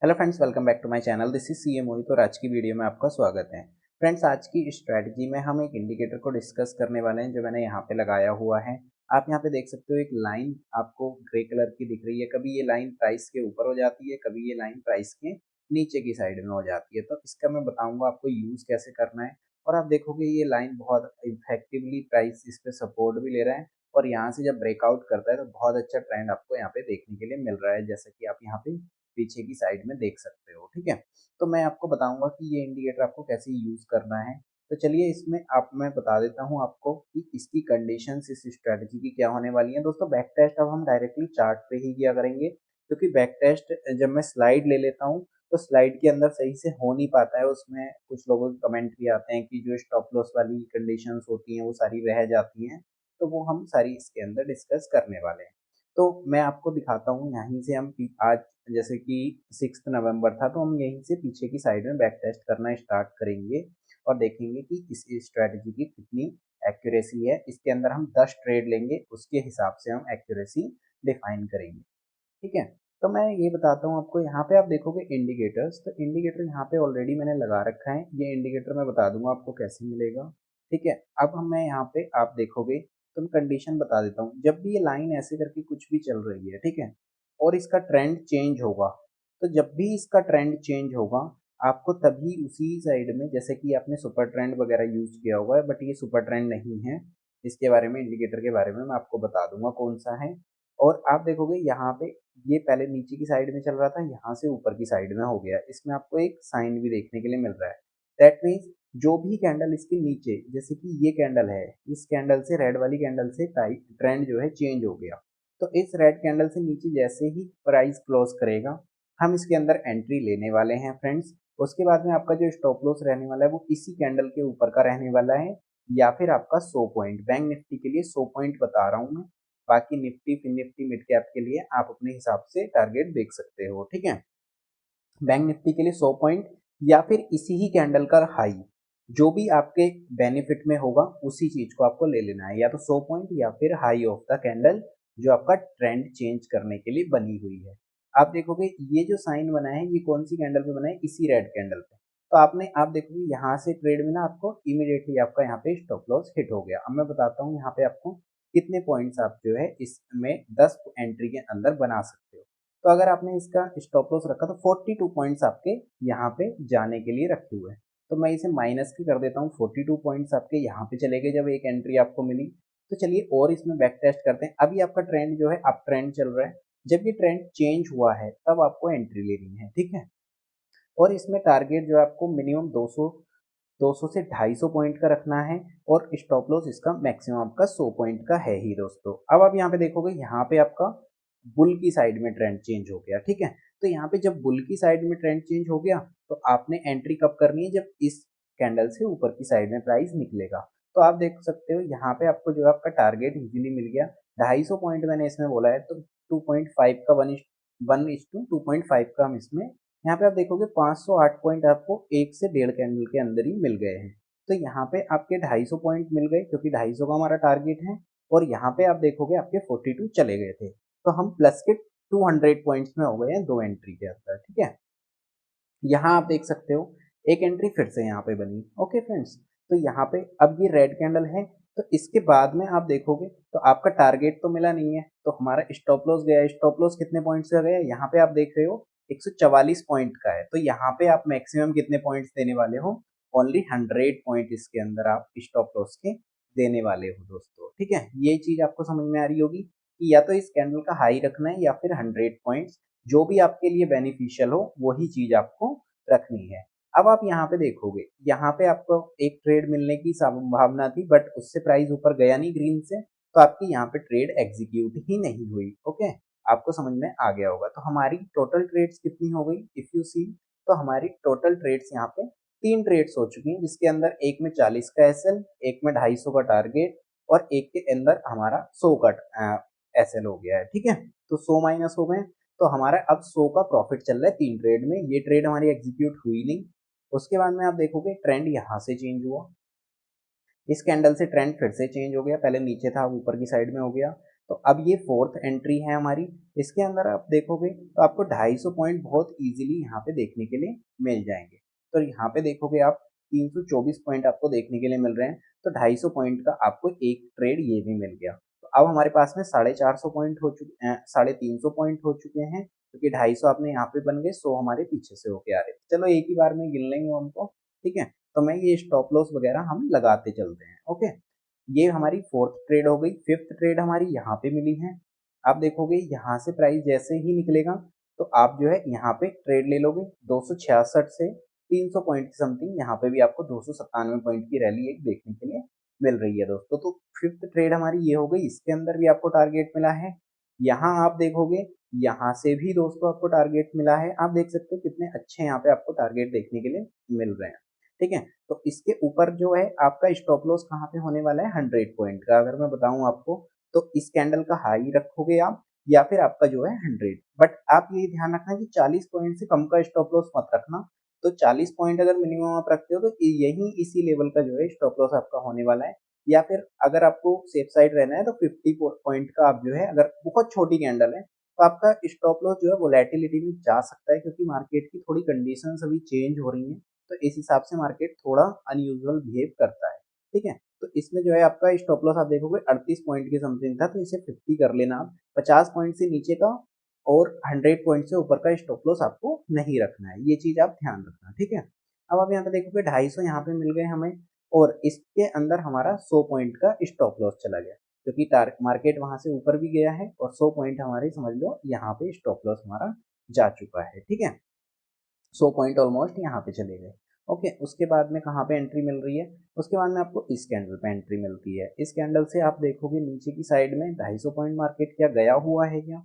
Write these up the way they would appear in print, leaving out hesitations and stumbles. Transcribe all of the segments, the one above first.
Hello friends, welcome back to my channel. This is C A Mohit और आज की video में आपका स्वागत है। फ्रेंड्स, आज की स्ट्रैटेजी में हम एक इंडिकेटर को डिस्कस करने वाले हैं जो मैंने यहाँ पे लगाया हुआ है। आप यहाँ पे देख सकते हो एक लाइन आपको ग्रे कलर की दिख रही है। कभी ये लाइन प्राइस के ऊपर हो जाती है, कभी ये लाइन प्राइस के नीचे की साइड में हो जाती है। तो इसका मैं बताऊंगा आपको यूज कैसे करना है। और आप देखोगे ये लाइन बहुत इफेक्टिवली प्राइस इस पे सपोर्ट भी ले रहा है और यहाँ से जब ब्रेकआउट करता है तो बहुत अच्छा ट्रेंड आपको यहाँ पे देखने के लिए मिल रहा है, जैसा कि आप यहाँ पे पीछे की साइड में देख सकते हो। ठीक है, तो मैं आपको बताऊंगा कि ये इंडिकेटर आपको कैसे यूज करना है। तो चलिए इसमें आप मैं बता देता हूँ आपको कि इसकी कंडीशंस इस स्ट्रेटजी की क्या होने वाली है। दोस्तों, बैक टेस्ट अब हम डायरेक्टली चार्ट पे ही किया करेंगे, क्योंकि बैक टेस्ट जब मैं स्लाइड ले लेता हूँ तो स्लाइड के अंदर सही से हो नहीं पाता है। उसमें कुछ लोगों के कमेंट भी आते हैं कि जो स्टॉप लॉस वाली कंडीशंस होती हैं वो सारी रह जाती हैं। तो वो हम सारी इसके अंदर डिस्कस करने वाले हैं। तो मैं आपको दिखाता हूँ यहीं से हम आज जैसे कि 6 नवंबर था तो हम यहीं से पीछे की साइड में बैक टेस्ट करना स्टार्ट करेंगे और देखेंगे कि इस स्ट्रेटजी की कितनी एक्यूरेसी है। इसके अंदर हम 10 ट्रेड लेंगे, उसके हिसाब से हम एक्यूरेसी डिफाइन करेंगे। ठीक है, तो मैं ये बताता हूँ आपको। यहाँ पे आप देखोगे इंडिकेटर्स, तो इंडिकेटर यहाँ पे ऑलरेडी मैंने लगा रखा है। ये इंडिकेटर मैं बता दूंगा आपको कैसे मिलेगा। ठीक है, अब हम मैं यहाँ पे आप देखोगे तो मैं कंडीशन बता देता हूँ। जब भी ये लाइन ऐसे करके कुछ भी चल रही है, ठीक है, और इसका ट्रेंड चेंज होगा, तो जब भी इसका ट्रेंड चेंज होगा आपको तभी उसी साइड में, जैसे कि आपने सुपर ट्रेंड वगैरह यूज किया होगा, बट ये सुपर ट्रेंड नहीं है। इसके बारे में, इंडिकेटर के बारे में मैं आपको बता दूंगा कौन सा है। और आप देखोगे यहाँ पे ये पहले नीचे की साइड में चल रहा था, यहाँ से ऊपर की साइड में हो गया। इसमें आपको एक साइन भी देखने के लिए मिल रहा है। दैट मीन्स जो भी कैंडल इसके नीचे, जैसे कि ये कैंडल है, इस कैंडल से, रेड वाली कैंडल से ट्रेंड जो है चेंज हो गया। तो इस रेड कैंडल से नीचे जैसे ही प्राइस क्लोज करेगा हम इसके अंदर एंट्री लेने वाले हैं फ्रेंड्स। उसके बाद में आपका जो स्टॉप लॉस रहने वाला है वो इसी कैंडल के ऊपर का रहने वाला है, या फिर आपका 100 पॉइंट। बैंक निफ्टी के लिए 100 पॉइंट बता रहा हूँ मैं। बाकी Nifty, Fin Nifty, mid cap के लिए आप अपने हिसाब से टारगेट देख सकते हो। ठीक है, बैंक निफ्टी के लिए 100 पॉइंट या फिर इसी ही कैंडल का हाई, जो भी आपके बेनिफिट में होगा उसी चीज को आपको ले लेना है, या तो 100 पॉइंट या फिर हाई ऑफ द कैंडल जो आपका ट्रेंड चेंज करने के लिए बनी हुई है। आप देखोगे ये जो साइन बना है ये कौन सी कैंडल पे बना है, इसी रेड कैंडल पे। तो आप देखोगे यहाँ से ट्रेड में ना आपको इमीडिएटली आपका यहाँ पे स्टॉप लॉस हिट हो गया। अब मैं बताता हूँ यहाँ पे आपको कितने पॉइंट्स आप जो है इसमें 10 एंट्री के अंदर बना सकते हो। तो अगर आपने इसका स्टॉप लॉस रखा तो 42 पॉइंट्स आपके यहाँ पे जाने के लिए रखे हुए हैं। तो मैं इसे माइनस की कर देता हूँ। 42 पॉइंट्स आपके यहाँ पे चले गए जब एक एंट्री आपको मिली। तो चलिए और इसमें बैक टेस्ट करते हैं। अभी आपका ट्रेंड जो है अप ट्रेंड चल रहा है। जब ये ट्रेंड चेंज हुआ है तब आपको एंट्री लेनी है। ठीक है, और इसमें टारगेट जो है आपको मिनिमम 200 से 250 पॉइंट का रखना है और स्टॉप लॉस इसका मैक्सिमम आपका 100 पॉइंट का है ही दोस्तों। अब आप यहाँ पे देखोगे यहाँ पे आपका बुल की साइड में ट्रेंड चेंज हो गया। ठीक है, तो यहाँ पे जब बुल की साइड में ट्रेंड चेंज हो गया तो आपने एंट्री कब करनी है, जब इस कैंडल से ऊपर की साइड में प्राइस निकलेगा। तो आप देख सकते हो यहाँ पे आपको जो आपका टारगेट इजीली मिल गया। 250 पॉइंट मैंने इसमें बोला है, तो 2.5 का 1:2.5 का हम इसमें, यहाँ पे आप देखोगे 508 पॉइंट आपको एक से डेढ़ कैंडल के अंदर ही मिल गए हैं। तो यहाँ पे आपके 250 पॉइंट मिल गए, क्योंकि 250 का हमारा टारगेट है। और यहाँ पे आप देखोगे आपके 42 चले गए थे, तो हम प्लस के 200 पॉइंट्स में हो गए हैं दो एंट्री के अंदर। ठीक है, यहाँ आप देख सकते हो एक एंट्री फिर से यहाँ पे बनी। ओके फ्रेंड्स, तो यहाँ पे अब ये रेड कैंडल है, तो इसके बाद में आप देखोगे तो आपका टारगेट तो मिला नहीं है, तो हमारा स्टॉप लॉस गया। स्टॉप लॉस कितने पॉइंट से गया, यहाँ पे आप देख रहे हो 144 पॉइंट का है। तो यहाँ पे आप मैक्सिमम कितने पॉइंट्स देने वाले हो, ओनली 100 पॉइंट इसके अंदर आप स्टॉप लॉस के देने वाले हो दोस्तों। ठीक है, ये चीज आपको समझ में आ रही होगी कि या तो इस कैंडल का हाई रखना है या फिर 100 पॉइंट्स, जो भी आपके लिए बेनिफिशियल हो वही चीज आपको रखनी है। अब आप यहाँ पे देखोगे, यहाँ पे आपको एक ट्रेड मिलने की संभावना थी, बट उससे प्राइस ऊपर गया नहीं ग्रीन से, तो आपकी यहाँ पे ट्रेड एग्जीक्यूट ही नहीं हुई। ओके, आपको समझ में आ गया होगा। तो हमारी टोटल ट्रेड्स कितनी हो गई इफ यू सी, तो हमारी टोटल ट्रेड्स यहाँ पे 3 ट्रेड्स हो चुकी हैं, जिसके अंदर एक में 40 का एसएल, एक में 250 का टारगेट और एक के अंदर हमारा 100 का एसएल हो गया है। ठीक है, तो 100 माइनस हो गए, तो हमारा अब 100 का प्रॉफिट चल रहा है 3 ट्रेड में। ये ट्रेड हमारी एग्जीक्यूट हुई नहीं। उसके बाद में आप देखोगे ट्रेंड यहाँ से चेंज हुआ, इस कैंडल से ट्रेंड फिर से चेंज हो गया। पहले नीचे था, ऊपर की साइड में हो गया। तो अब ये फोर्थ एंट्री है हमारी। इसके अंदर आप देखोगे तो आपको 250 पॉइंट बहुत इजीली यहाँ पे देखने के लिए मिल जाएंगे। तो यहाँ पे देखोगे आप 324 पॉइंट आपको देखने के लिए मिल रहे हैं। तो 250 पॉइंट का आपको एक ट्रेड ये भी मिल गया। तो अब हमारे पास में 450 पॉइंट हो चुके हैं, 350 पॉइंट हो चुके हैं, क्योंकि 250 आपने यहाँ पे बन गए, 100 हमारे पीछे से होके आ रहे हैं। चलो एक ही बार में गिन लेंगे उनको, ठीक है। तो मैं ये स्टॉप लॉस वगैरह हम लगाते चलते हैं। ओके, ये हमारी फोर्थ ट्रेड हो गई। फिफ्थ ट्रेड हमारी यहाँ पे मिली है। आप देखोगे यहाँ से प्राइस जैसे ही निकलेगा तो आप जो है यहाँ पे ट्रेड ले लोगे 266 से 300 पॉइंट की समथिंग। यहाँ पे भी आपको 297 पॉइंट की रैली एक देखने के लिए मिल रही है दोस्तों। तो फिफ्थ ट्रेड हमारी ये हो गई। इसके अंदर भी आपको टारगेट मिला है। यहाँ आप देखोगे यहाँ से भी दोस्तों आपको टारगेट मिला है। आप देख सकते हो कितने अच्छे यहाँ पे आपको टारगेट देखने के लिए मिल रहे हैं, ठीक है। तो इसके ऊपर जो है आपका स्टॉप लॉस कहाँ पे होने वाला है, 100 पॉइंट का। अगर मैं बताऊं आपको तो इस कैंडल का हाई रखोगे आप, या फिर आपका जो है 100। बट आप ये ध्यान रखना कि 40 पॉइंट से कम का स्टॉप लॉस मत रखना। तो 40 पॉइंट अगर मिनिमम आप रखते हो तो यही इसी लेवल का जो है स्टॉप लॉस आपका होने वाला है। या फिर अगर आपको सेफ साइड रहना है तो 50 पॉइंट का आप जो है, अगर बहुत छोटी कैंडल है तो आपका स्टॉप लॉस जो है वोलेटिलिटी में जा सकता है, क्योंकि मार्केट की थोड़ी कंडीशंस अभी चेंज हो रही हैं। तो इस हिसाब से मार्केट थोड़ा अनयूजुअल बिहेव करता है, ठीक है। तो इसमें जो है आपका स्टॉप लॉस आप देखोगे 38 पॉइंट की समथिंग था, तो इसे 50 कर लेना आप। 50 पॉइंट से नीचे का और 100 पॉइंट से ऊपर का स्टॉप लॉस आपको नहीं रखना है, ये चीज आप ध्यान रखना, ठीक है। अब आप यहाँ पे देखोगे 250 यहाँ पे मिल गए हमें, और इसके अंदर हमारा 100 पॉइंट का स्टॉप लॉस चला गया, क्योंकि मार्केट वहां से ऊपर भी गया है और 100 पॉइंट हमारे समझ लो यहाँ पे स्टॉप लॉस हमारा जा चुका है, ठीक है। 100 पॉइंट ऑलमोस्ट यहाँ पे चले गए। ओके, उसके बाद में कहाँ पे एंट्री मिल रही है, उसके बाद में आपको इस कैंडल पे एंट्री मिलती है। इस कैंडल से आप देखोगे नीचे की साइड में 250 पॉइंट मार्केट क्या गया हुआ है क्या,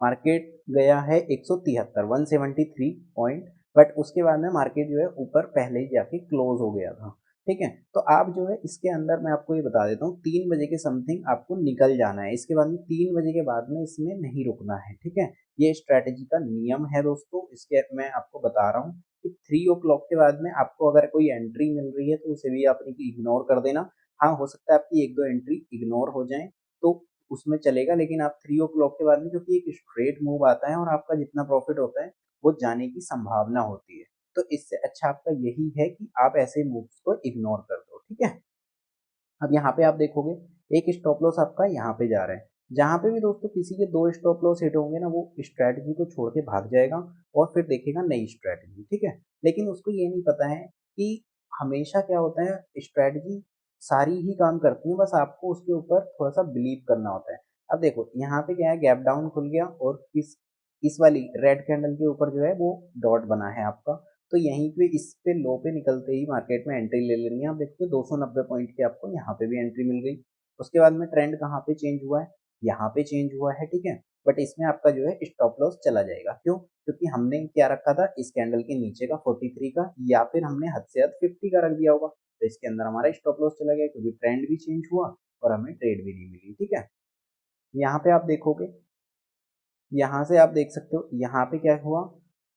मार्केट गया है 173 173 पॉइंट। बट उसके बाद में मार्केट जो है ऊपर पहले ही जाके क्लोज हो गया था, ठीक है। तो आप जो है इसके अंदर मैं आपको ये बता देता हूँ 3 बजे के समथिंग आपको निकल जाना है। इसके बाद में 3 बजे के बाद में इसमें नहीं रुकना है, ठीक है। ये स्ट्रैटेजी का नियम है दोस्तों। इसके मैं आपको बता रहा हूँ कि 3 o'clock के बाद में आपको अगर कोई एंट्री मिल रही है तो उसे भी आप इग्नोर कर देना। हाँ, हो सकता है आपकी एक दो एंट्री इग्नोर हो जाए तो उसमें चलेगा, लेकिन आप 3 o'clock के बाद में, क्योंकि एक स्ट्रेट मूव आता है और आपका जितना प्रॉफिट होता है वो जाने की संभावना होती है। तो इससे अच्छा आपका यही है कि आप ऐसे मूव्स को इग्नोर कर दो, ठीक है। अब यहाँ पे आप देखोगे एक स्टॉप लॉस आपका यहाँ पे जा रहा है। जहाँ पे भी दोस्तों किसी के 2 स्टॉप लॉस हिट होंगे ना, वो स्ट्रैटेजी को छोड़ के भाग जाएगा और फिर देखेगा नई स्ट्रैटेजी, ठीक है। लेकिन उसको ये नहीं पता है कि हमेशा क्या होता है, स्ट्रैटेजी सारी ही काम करती है, बस आपको उसके ऊपर थोड़ा सा बिलीव करना होता है। अब देखो यहाँ पे क्या है, गैप डाउन खुल गया और इस वाली रेड कैंडल के ऊपर जो है वो डॉट बना है आपका। तो यहीं पे इस पे लो पे निकलते ही मार्केट में एंट्री ले लेनी है। आप देखते हो 290 पॉइंट की आपको यहाँ पे भी एंट्री मिल गई। उसके बाद में ट्रेंड कहाँ पे चेंज हुआ है, यहाँ पे चेंज हुआ है, ठीक है। बट इसमें आपका जो है स्टॉप लॉस चला जाएगा, क्यों, क्योंकि हमने क्या रखा था इस कैंडल के नीचे का 43 का, या फिर हमने हद से हद 50 का रख दिया होगा। तो इसके अंदर हमारा स्टॉप लॉस चला गया, क्योंकि ट्रेंड भी चेंज हुआ और हमें ट्रेड भी नहीं मिली, ठीक है। यहाँ पे आप देखोगे, यहाँ से आप देख सकते हो यहाँ पे क्या हुआ,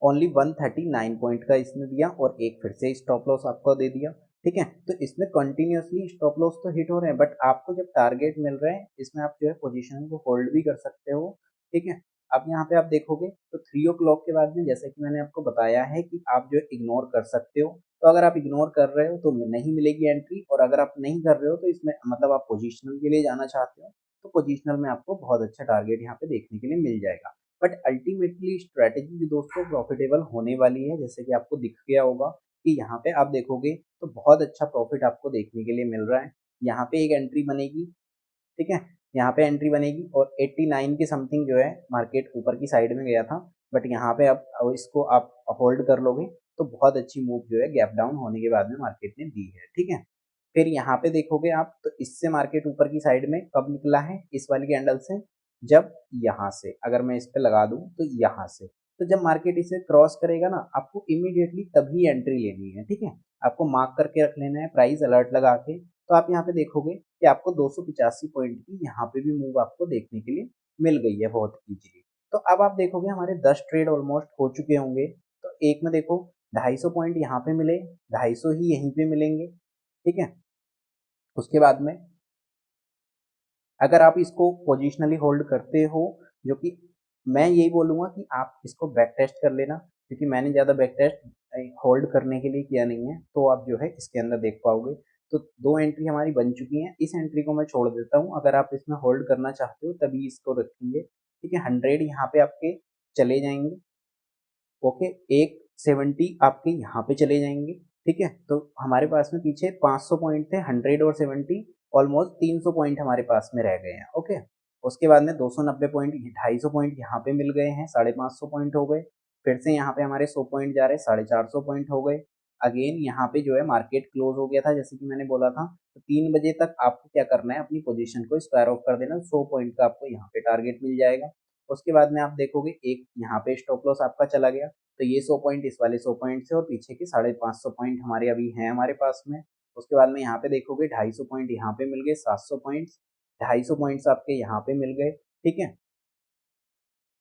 ओनली 139 पॉइंट का इसने दिया और एक फिर से स्टॉप लॉस आपको दे दिया, ठीक है। तो इसमें कंटिन्यूअसली स्टॉप लॉस तो हिट हो रहे हैं, बट आपको जब टारगेट मिल रहे हैं इसमें आप जो है पोजीशन को होल्ड भी कर सकते हो, ठीक है। अब यहाँ पे आप देखोगे तो 3 o'clock के बाद में, जैसे कि मैंने आपको बताया है कि आप जो है इग्नोर कर सकते हो। तो अगर आप इग्नोर कर रहे हो तो नहीं मिलेगी एंट्री, और अगर आप नहीं कर रहे हो तो इसमें मतलब आप पोजिशनल के लिए जाना चाहते हो तो पोजिशनल में आपको बहुत अच्छा टारगेट यहाँ पे देखने के लिए मिल जाएगा। बट अल्टीमेटली स्ट्रैटेजी जो दोस्तों प्रॉफिटेबल होने वाली है, जैसे कि आपको दिख गया होगा कि यहाँ पे आप देखोगे तो बहुत अच्छा प्रॉफिट आपको देखने के लिए मिल रहा है। यहाँ पे एक एंट्री बनेगी, ठीक है। यहाँ पे एंट्री बनेगी और 89 के समथिंग जो है मार्केट ऊपर की साइड में गया था, बट यहाँ पे अब इसको आप होल्ड कर लोगे तो बहुत अच्छी मूव जो है गैप डाउन होने के बाद में मार्केट ने दी है, ठीक है। फिर यहाँ पे देखोगे आप तो इससे मार्केट ऊपर की साइड में कब निकला है, इस वाली कैंडल से, जब यहाँ से अगर मैं इस पे लगा दूं तो यहाँ से, तो जब मार्केट इसे क्रॉस करेगा ना आपको इमीडिएटली तभी एंट्री लेनी है, ठीक है। आपको मार्क करके रख लेना है प्राइस अलर्ट लगा के। तो आप यहाँ पे देखोगे कि आपको 285 पॉइंट की यहाँ पे भी मूव आपको देखने के लिए मिल गई है बहुत इजीली। तो अब आप देखोगे हमारे 10 ट्रेड ऑलमोस्ट हो चुके होंगे। तो एक में देखो 250 पॉइंट यहाँ पे मिले, 250 ही यहीं पे मिलेंगे, ठीक है। उसके बाद में अगर आप इसको पोजिशनली होल्ड करते हो, जो कि मैं यही बोलूँगा कि आप इसको बैक टेस्ट कर लेना, क्योंकि मैंने ज़्यादा बैक टेस्ट होल्ड करने के लिए किया नहीं है, तो आप जो है इसके अंदर देख पाओगे। तो 2 एंट्री हमारी बन चुकी हैं, इस एंट्री को मैं छोड़ देता हूँ, अगर आप इसमें होल्ड करना चाहते हो तभी इसको रखेंगे, ठीक है। 100 यहाँ पे आपके चले जाएंगे, ओके। 170 आपके यहाँ पे चले जाएंगे, ठीक है। तो हमारे पास में पीछे 500 पॉइंट थे, 100 और 70 ऑलमोस्ट 300 पॉइंट हमारे पास में रह गए हैं, ओके। उसके बाद में 290 पॉइंट, 250 पॉइंट यहाँ पे मिल गए हैं, 550 पॉइंट हो गए। फिर से यहाँ पे हमारे 100 पॉइंट जा रहे हैं, 450 पॉइंट हो गए। अगेन यहाँ पे जो है मार्केट क्लोज हो गया था, जैसे कि मैंने बोला था। तो 3 बजे तक आपको क्या करना है, अपनी पोजीशन को स्क्वायर ऑफ कर देना, 100 पॉइंट का आपको यहाँ पे टारगेट मिल जाएगा। उसके बाद में आप देखोगे एक यहाँ पे स्टॉप लॉस आपका चला गया, तो ये 100 पॉइंट इस वाले 100 पॉइंट से और पीछे के 550 पॉइंट हमारे अभी हैं हमारे पास में। उसके बाद में यहाँ पे देखोगे 250 पॉइंट यहाँ पे मिल गए, 700 पॉइंट्स, 250 पॉइंट्स आपके यहाँ पे मिल गए, ठीक है।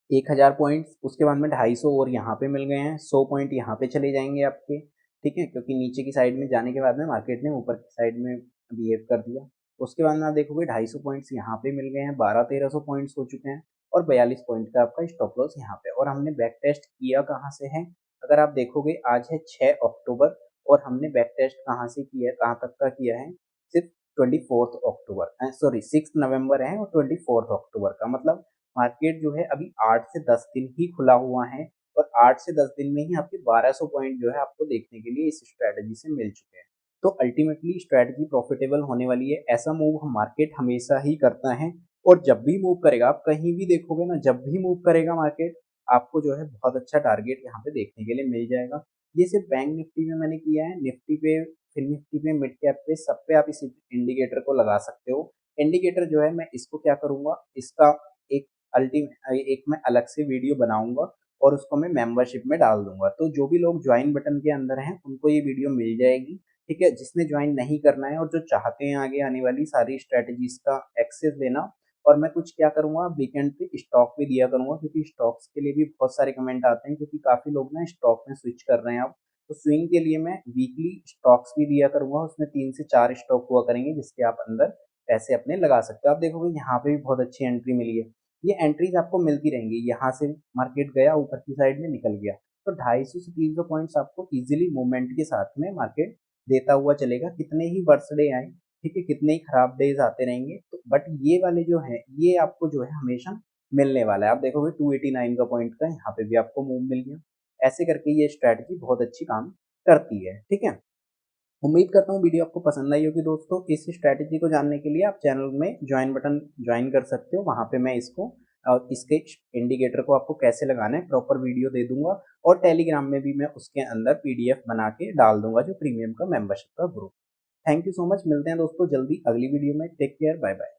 1000 पॉइंट्स, उसके बाद में 250 और यहाँ पे मिल गए हैं, 100 पॉइंट यहाँ पे चले जाएंगे आपके, ठीक है, क्योंकि नीचे की साइड में जाने के बाद में मार्केट ने ऊपर की साइड में बिहेव कर दिया। उसके बाद में आप देखोगे 250 पॉइंट्स यहाँ पे मिल गए हैं, 1200-1300 पॉइंट्स हो चुके हैं और 42 पॉइंट का आपका स्टॉप लॉस यहाँ पे। और हमने बैक टेस्ट किया कहाँ से है, अगर आप देखोगे आज है 6 अक्टूबर और हमने बैक टेस्ट कहाँ से किया है, कहाँ तक का किया है, सिर्फ 24 अक्टूबर, सॉरी 6 नवंबर है और 24 अक्टूबर का, मतलब मार्केट जो है अभी 8 से 10 दिन ही खुला हुआ है और 8 से 10 दिन में ही आपके 1200 पॉइंट जो है आपको देखने के लिए इस स्ट्रैटेजी से मिल चुके हैं। तो अल्टीमेटली स्ट्रैटेजी प्रॉफिटेबल होने वाली है। ऐसा मूव हम मार्केट हमेशा ही करता है और जब भी मूव करेगा, आप कहीं भी देखोगे ना, जब भी मूव करेगा मार्केट, आपको जो है बहुत अच्छा टारगेट यहाँ पे देखने के लिए मिल जाएगा। ये सिर्फ बैंक निफ्टी में मैंने किया है, निफ्टी पे, फिर निफ्टी पे, मिड कैप पे, सब पे आप इस इंडिकेटर को लगा सकते हो। इंडिकेटर जो है मैं इसको क्या करूंगा, इसका एक एक मैं अलग से वीडियो बनाऊंगा और उसको मैं मेंबरशिप में डाल दूंगा, तो जो भी लोग ज्वाइन बटन के अंदर हैं उनको ये वीडियो मिल जाएगी, ठीक है। जिसने ज्वाइन नहीं करना है और जो चाहते हैं आगे आने वाली सारी स्ट्रेटजीज का एक्सेस लेना, और मैं कुछ क्या करूंगा, वीकेंड पे स्टॉक भी दिया करूंगा, क्योंकि स्टॉक्स के लिए भी बहुत सारे कमेंट आते हैं, क्योंकि काफी लोग ना स्टॉक में स्विच कर रहे हैं अब। तो स्विंग के लिए मैं वीकली स्टॉक्स भी दिया करूंगा, उसमें 3 से 4 स्टॉक हुआ करेंगे जिसके आप अंदर पैसे अपने लगा सकते हो। आप देखोगे यहाँ पे भी बहुत अच्छी एंट्री मिली है, ये एंट्रीज आपको मिलती रहेंगी। यहाँ से मार्केट गया, ऊपर की साइड में निकल गया, तो 250 से 300 पॉइंट्स आपको इजीली मूवमेंट के साथ में मार्केट देता हुआ चलेगा, कितने ही वर्स्ट डे आए, ठीक है, कितने ही खराब डेज आते रहेंगे, तो बट ये वाले जो है ये आपको जो है हमेशा मिलने वाला है। आप देखोगे 289 का पॉइंट का यहाँ पे भी आपको मूव मिल गया। ऐसे करके ये स्ट्रैटेजी बहुत अच्छी काम करती है, ठीक है। उम्मीद करता हूँ वीडियो आपको पसंद आई होगी दोस्तों। इस स्ट्रैटेजी को जानने के लिए आप चैनल में ज्वाइन बटन ज्वाइन कर सकते हो, वहाँ पे मैं इसको और इसके इंडिकेटर को आपको कैसे लगाना है प्रॉपर वीडियो दे दूंगा, और टेलीग्राम में भी मैं उसके अंदर पीडीएफ बना के डाल दूंगा, जो प्रीमियम का मेंबरशिप का group. Thank you so much, मिलते हैं दोस्तों जल्दी अगली वीडियो में। Take care, bye bye.